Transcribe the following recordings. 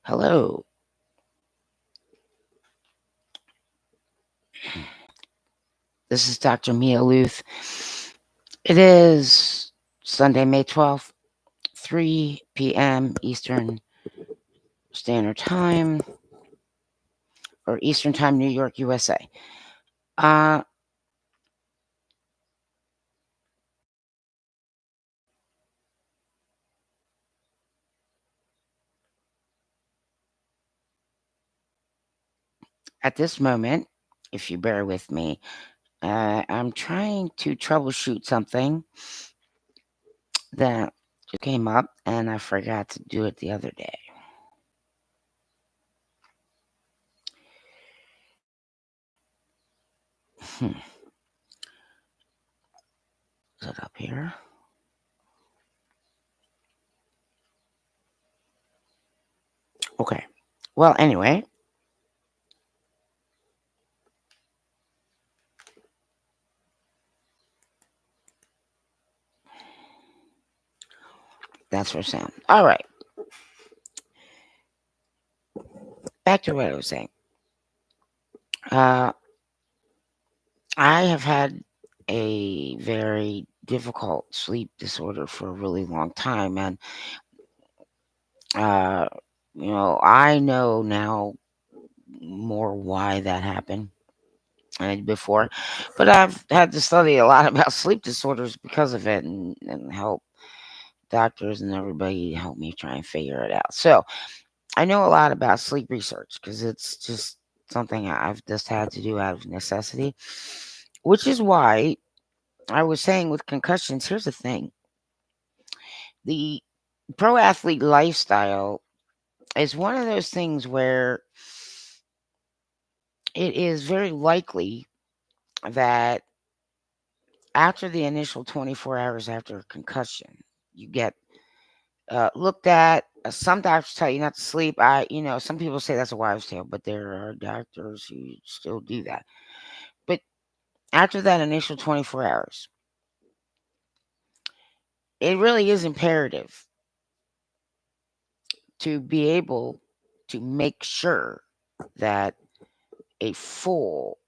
Hello. This is Dr. Mia Lueth. It is Sunday, May 12th, 3 p.m. Eastern Standard Time, or Eastern Time, New York, USA. Uh, at this moment, if you bear with me, I'm trying to troubleshoot something that just came up, and I forgot to do it the other day. Is it up here? Okay. Well, anyway, that's for Sam. All right. Back to what I was saying. Uh, I have had a very difficult sleep disorder for a really long time, and uh, I know now more why that happened than I did before, but I've had to study a lot about sleep disorders because of it, and help doctors and everybody help me try and figure it out. So I know a lot about sleep research because it's just something I've just had to do out of necessity, which is why I was saying with concussions. Here's the thing: the pro athlete lifestyle is one of those things where it is very likely that after the initial 24 hours after a concussion, you get looked at. Some doctors tell you not to sleep. Some people say that's a wives' tale, but there are doctors who still do that. But after that initial 24 hours, it really is imperative to be able to make sure that a full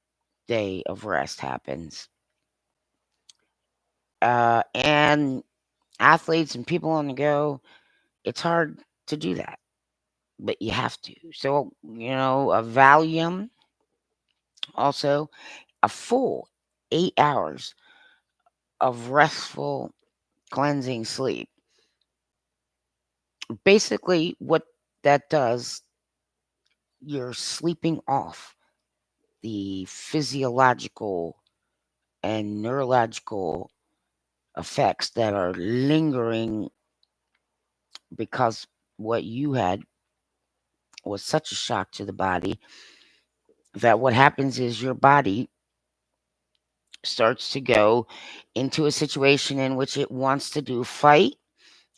day of rest happens. And athletes and people on the go, it's hard to do that, but you have to. So, a Valium, also a full 8 hours of restful, cleansing sleep. Basically, what that does, you're sleeping off the physiological and neurological effects that are lingering because what you had was such a shock to the body that what happens is your body starts to go into a situation in which it wants to do fight,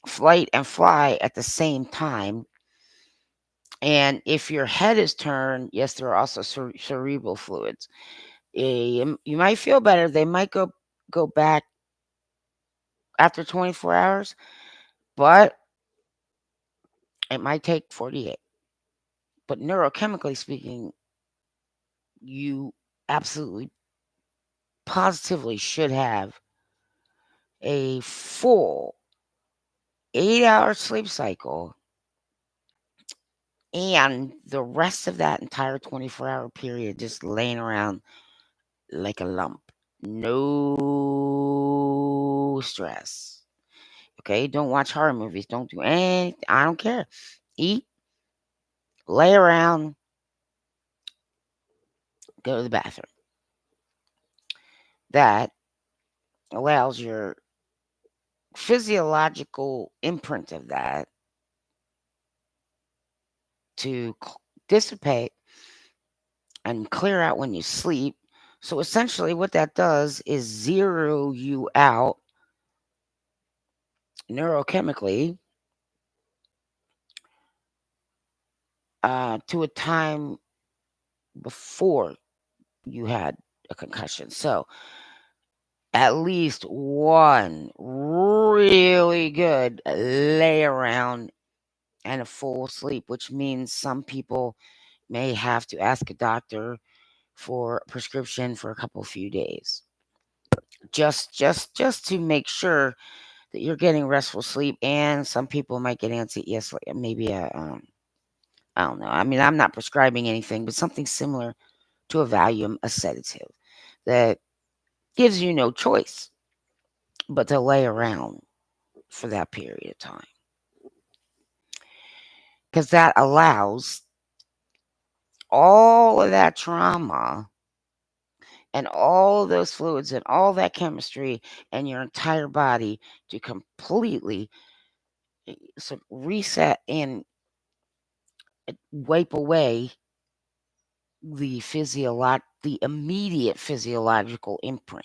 flight, and fly at the same time. And if your head is turned, yes, there are also cerebral fluids. You might feel better. They might go back after 24 hours, but it might take 48. But neurochemically speaking, you absolutely positively should have a full 8-hour sleep cycle, and the rest of that entire 24-hour period just laying around like a lump. No stress. Okay? Don't watch horror movies. Don't do anything. I don't care. Eat, lay around, go to the bathroom. That allows your physiological imprint of that to dissipate and clear out when you sleep. So essentially, what that does is zero you out neurochemically to a time before you had a concussion. So at least one really good lay around and a full sleep, which means some people may have to ask a doctor for a prescription for a couple few days, just to make sure that you're getting restful sleep. And some people might get yes, like maybe I don't know. I mean, I'm not prescribing anything, but something similar to a Valium, a sedative that gives you no choice but to lay around for that period of time, because that allows all of that trauma and all of those fluids and all that chemistry and your entire body to completely reset and wipe away the immediate physiological imprint.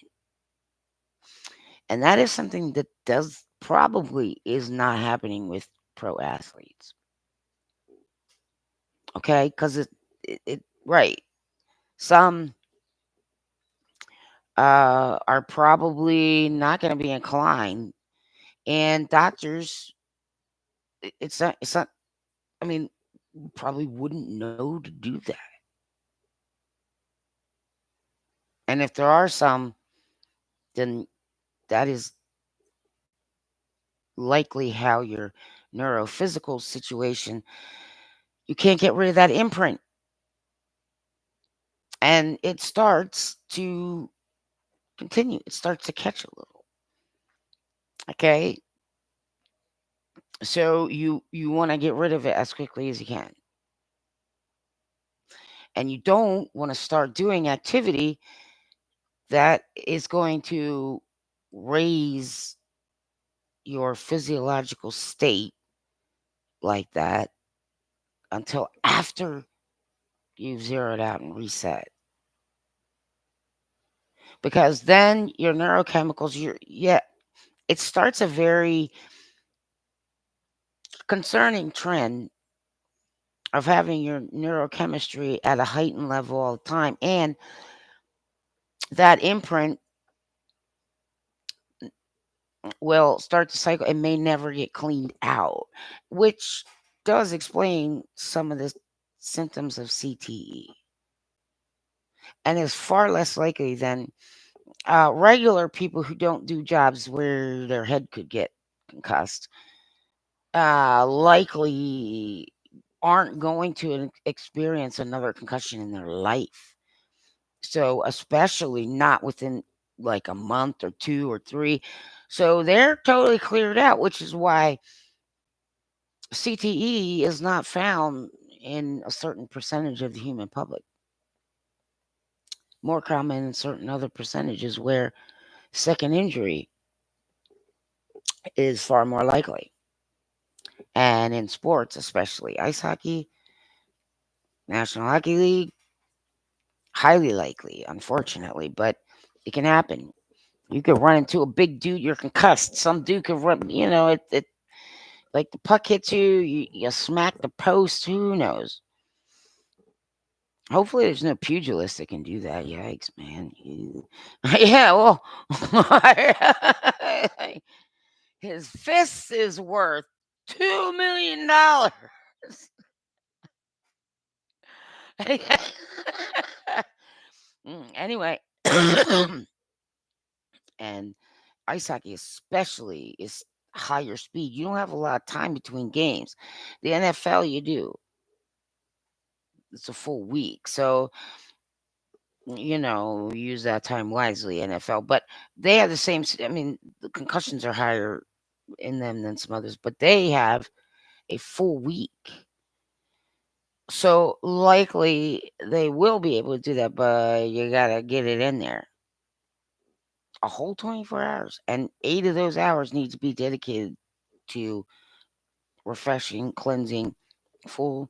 And that is something that does probably is not happening with pro athletes. Okay, because it right. Some are probably not going to be inclined, and doctors, it's not. I mean, probably wouldn't know to do that. And if there are some, then that is likely how your neurophysical situation, you can't get rid of that imprint. And it starts to continue. It starts to catch a little. Okay. So you want to get rid of it as quickly as you can. And you don't want to start doing activity that is going to raise your physiological state like that until after you've zeroed out and reset. Because then your neurochemicals, it starts a very concerning trend of having your neurochemistry at a heightened level all the time. And that imprint will start to cycle and may never get cleaned out, which does explain some of the symptoms of CTE and is far less likely than regular people who don't do jobs where their head could get concussed. Likely aren't going to experience another concussion in their life. So, especially not within like a month or 2 or 3. So, they're totally cleared out, which is why CTE is not found in a certain percentage of the human public. More common in certain other percentages where second injury is far more likely. And in sports, especially ice hockey, National Hockey League, highly likely, unfortunately, but it can happen. You could run into a big dude, you're concussed. Some dude could run, it like the puck hits you smack the post. Who knows? Hopefully, there's no pugilist that can do that. Yikes, man. Yeah, well, his fist is worth $2 million. Anyway, and ice hockey especially is higher speed. You don't have a lot of time between games. The NFL, you do. It's a full week. So, use that time wisely, NFL. But they have the same, I mean, the concussions are higher in them than some others, but they have a full week. So likely they will be able to do that, but you got to get it in there. A whole 24 hours. And 8 of those hours need to be dedicated to refreshing, cleansing, full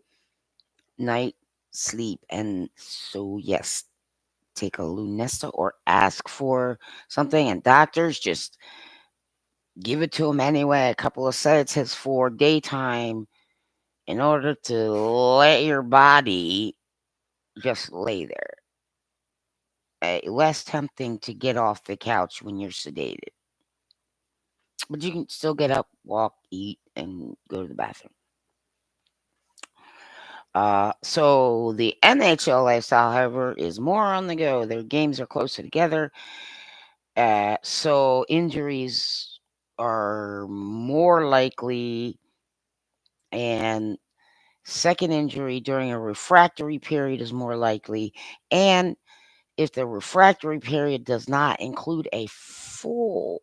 night sleep. And so, yes, take a Lunesta or ask for something. And doctors just give it to them anyway. A couple of sedatives for daytime in order to let your body just lay there. Less tempting to get off the couch when you're sedated. But you can still get up, walk, eat, and go to the bathroom. So the NHL lifestyle, however, is more on the go. Their games are closer together. So injuries are more likely, and second injury during a refractory period is more likely. And if the refractory period does not include a full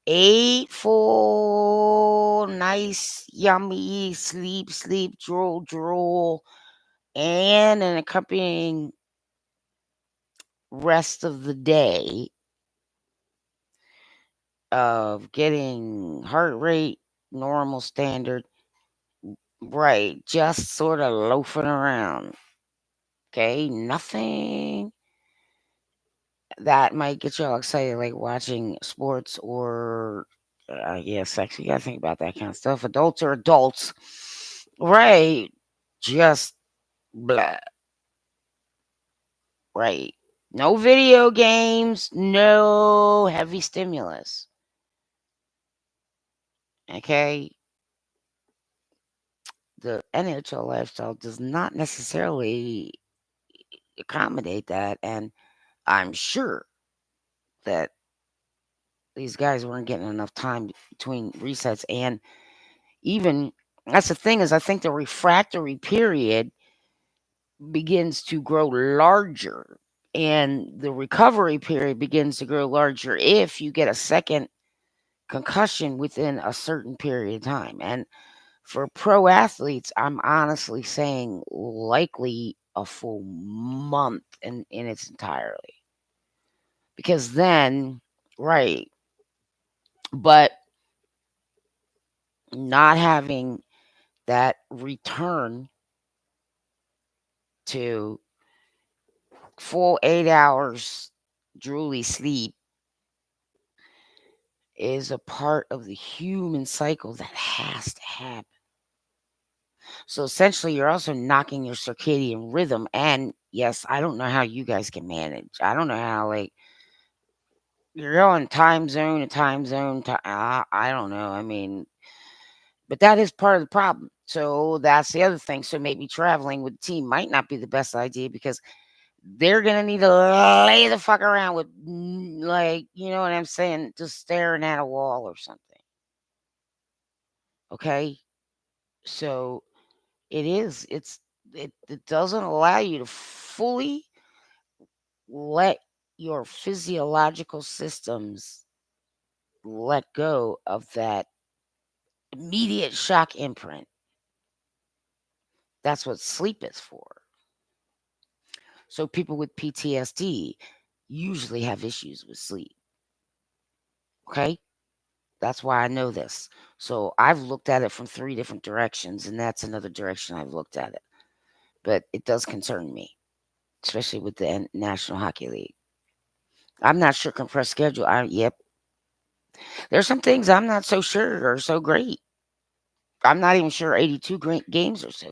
8 full nice yummy sleep, drool, and an accompanying rest of the day of getting heart rate normal standard, right, just sort of loafing around. Okay, nothing that might get y'all excited, like watching sports or yeah, sex. You gotta think about that kind of stuff. Adults are adults, right? Just blah, right? No video games, no heavy stimulus. Okay, the NHL lifestyle does not necessarily accommodate that, and I'm sure that these guys weren't getting enough time between resets. And even that's the thing, is I think the refractory period begins to grow larger, and the recovery period begins to grow larger if you get a second concussion within a certain period of time. And for pro athletes, I'm honestly saying likely a full month in its entirety. Because then, right, but not having that return to full 8 hours drooly sleep is a part of the human cycle that has to happen. So essentially, you're also knocking your circadian rhythm. And yes, I don't know how you guys can manage. I don't know how, like, you're going time zone to time zone. I don't know. I mean, but that is part of the problem. So that's the other thing. So maybe traveling with the team might not be the best idea, because they're gonna need to lay the fuck around with, like, you know what I'm saying, just staring at a wall or something. Okay, so it doesn't allow you to fully let your physiological systems let go of that immediate shock imprint. That's what sleep is for. So people with PTSD usually have issues with sleep. Okay, that's why I know this. So I've looked at it from 3 different directions, and that's another direction I've looked at it. But it does concern me, especially with the National Hockey League. I'm not sure compressed schedule. Yep, there's some things I'm not so sure are so great. I'm not even sure 82 great games are so